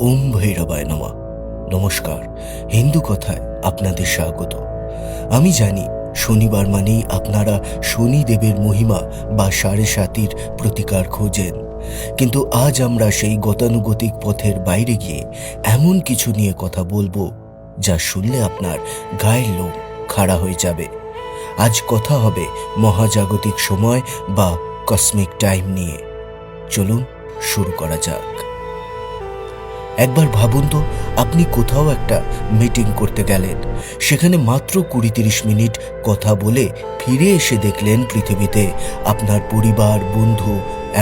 ওম ভৈরবায় নমঃ। নমস্কার, হিন্দু কথায় আপনাদের স্বাগত। আমি জানি শনিবার মানেই আপনারা শনিদেবের মহিমা বা সাড়ে সাতির প্রতিকার খোঁজেন, কিন্তু আজ আমরা সেই গতানুগতিক পথের বাইরে গিয়ে এমন কিছু নিয়ে কথা বলবো যা শুনলে আপনার গায়ের লোম খাড়া হয়ে যাবে। আজ কথা হবে মহাজাগতিক সময় বা কসমিক টাইম নিয়ে। চলুন শুরু করা যাক। একবার ভাবুন তো, আপনি কোথাও একটা মিটিং করতে গেলেন, সেখানে মাত্র 20-30 মিনিট কথা বলে ফিরে এসে দেখলেন পৃথিবীতে আপনার পরিবার, বন্ধু,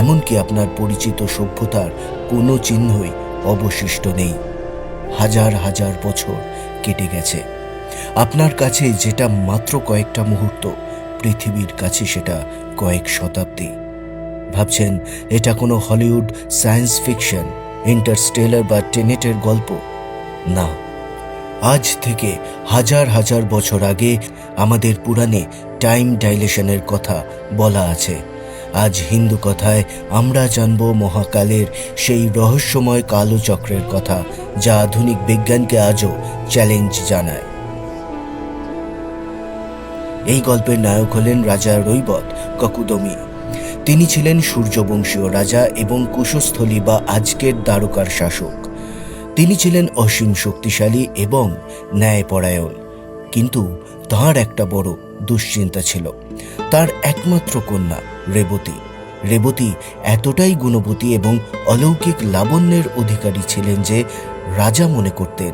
এমনকি আপনার পরিচিত সভ্যতার কোনো চিহ্নই অবশিষ্ট নেই। হাজার হাজার বছর কেটে গেছে। আপনার কাছে যেটা মাত্র কয়েকটা মুহূর্ত, পৃথিবীর কাছে সেটা কয়েক শতাব্দী। ভাবছেন এটা কোনো হলিউড সায়েন্স ফিকশন, ইন্টারস্টেলার বা টেনেটের গল্প? না, আজ থেকে হাজার হাজার বছর আগে আমাদের পুরাণে টাইম ডাইলেশনের কথা বলা আছে। আজ হিন্দু কথায় আমরা জানব মহাকালের সেই রহস্যময় কালো চক্রের কথা, যা আধুনিক বিজ্ঞানকে আজও চ্যালেঞ্জ জানায়। এই গল্পের নায়ক হলেন রাজা রৈবত ককুদমি। তিনি ছিলেন সূর্যবংশীয় রাজা এবং কুশস্থলী বা আজকের দ্বারকার শাসক। তিনি ছিলেন অসীম শক্তিশালী এবং ন্যায়পরায়ণ, কিন্তু তাঁর একটা বড় দুশ্চিন্তা ছিল। তার একমাত্র কন্যা রেবতী। রেবতী এতটাই গুণবতী এবং অলৌকিক লাবণ্যের অধিকারী ছিলেন যে রাজা মনে করতেন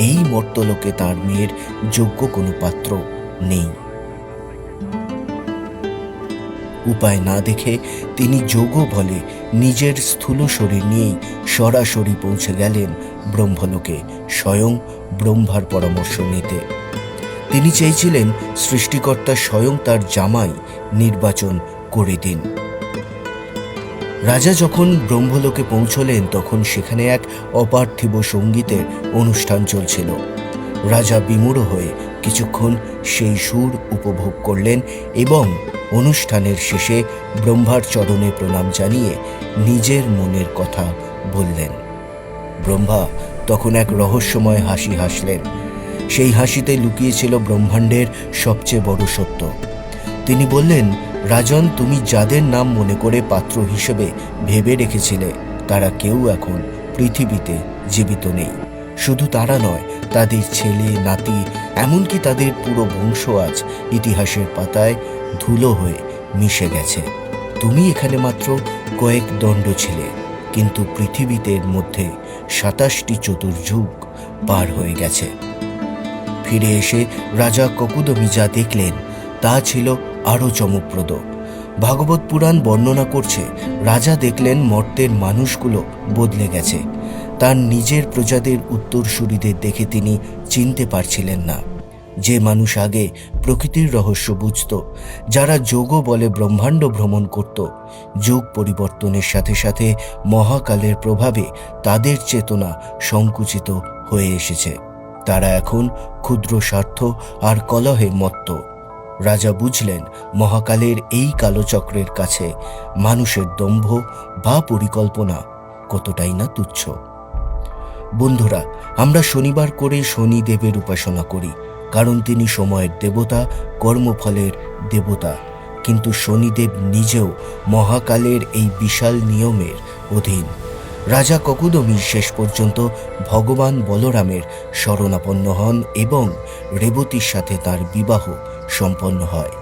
এই মর্তলোকে তাঁর মেয়ের যোগ্য কোনো পাত্র নেই। উপায় না দেখে তিনি যোগ বলে নিজের স্থূল শরীর নিয়েই সরাসরি পৌঁছে গেলেন ব্রহ্মলোকে, স্বয়ং ব্রহ্মার পরামর্শ নিতে। তিনি চেয়েছিলেন সৃষ্টিকর্তা স্বয়ং তার জামাই নির্বাচন করে দিন। রাজা যখন ব্রহ্মলোকে পৌঁছলেন তখন সেখানে এক অপার্থিব সঙ্গীতের অনুষ্ঠান চলছিল। রাজা বিমূঢ় হয়ে কিছুক্ষণ সেই সুর উপভোগ করলেন এবং অনুষ্ঠানের শেষে ব্রহ্মার চরণে প্রণাম জানিয়ে নিজের মনের কথা বললেন। ব্রহ্মা তখন এক রহস্যময় হাসি হাসলেন। সেই হাসিতে লুকিয়েছিল ব্রহ্মাণ্ডের সবচেয়ে বড় সত্য। তিনি বললেন, রাজন, তুমি যাদের নাম মনে করে পাত্র হিসেবে ভেবে রেখেছিলে, তারা কেউ এখন পৃথিবীতে জীবিত নেই। শুধু তারা নয়, তাদের ছেলে, নাতি, এমনকি তাদের পুরো বংশ আজ ইতিহাসের পাতায় ধুলো হয়ে মিশে গেছে। তুমি এখানে মাত্র কয়েক দণ্ড ছিলে, কিন্তু পৃথিবীতে মধ্যে 27টি চতুর্যুগ পার হয়ে গেছে। ফিরে এসে রাজা ককুদমি যা দেখলেন তা ছিল আরও চমকপ্রদ। ভাগবত পুরাণ বর্ণনা করছে, রাজা দেখলেন মর্তের মানুষগুলো বদলে গেছে। তার নিজের প্রজাদের উত্তরসূরিদের দেখে তিনি চিনতে পারছিলেন না। যে মানুষ আগে প্রকৃতির রহস্য বুঝত, যারা যোগ বলে ব্রহ্মাণ্ড ভ্রমণ করত, যুগ পরিবর্তনের সাথে সাথে মহাকালের প্রভাবে তাদের চেতনা সংকুচিত হয়ে এসেছে। তারা এখন ক্ষুদ্র স্বার্থ আর কলহে মত্ত। রাজা বুঝলেন মহাকালের এই কালোচক্রের কাছে মানুষের দম্ভ বা পরিকল্পনা কতটাই না তুচ্ছ। বন্ধুরা, আমরা শনিবার করে শনিদেবের উপাসনা করি, কারণ তিনি সময়ের দেবতা, কর্মফলের দেবতা। কিন্তু শনিদেব নিজেও মহাকালের এই বিশাল নিয়মের অধীন। রাজা ককুদমি শেষ পর্যন্ত ভগবান বলরামের শরণাপন্ন হন এবং রেবতীর সাথে তার বিবাহ সম্পন্ন হয়।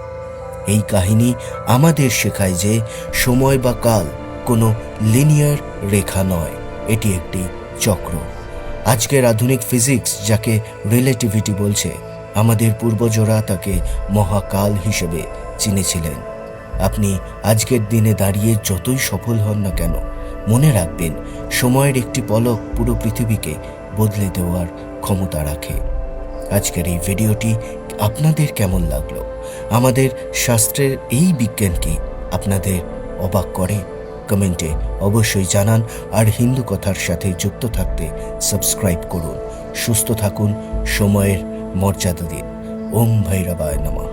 এই কাহিনী আমাদের শেখায় যে সময় বা কাল কোনো লিনিয়ার রেখা নয়, এটি একটি চক্র। আজকের আধুনিক ফিজিক্স যাকে রিলেটিভিটি বলছে, আমাদের পূর্বজরা তাকে মহাকাল হিসেবে চিনেছিলেন। আপনি আজকের দিনে দাঁড়িয়ে যতই সফল হন না কেন, মনে রাখবেন সময়ের একটি পলক পুরো পৃথিবীকে বদলে দেওয়ার ক্ষমতা রাখে। আজকের এই ভিডিওটি আপনাদের কেমন লাগলো? আমাদের শাস্ত্রের এই বিজ্ঞান কি আপনাদের অবাক করে? কমেন্টে অবশ্যই জানান। আর হিন্দু কথার সাথে যুক্ত থাকতে সাবস্ক্রাইব করুন। সুস্থ থাকুন, সময়ের মর্যাদা দিন। ওম ভৈরবায় নমঃ।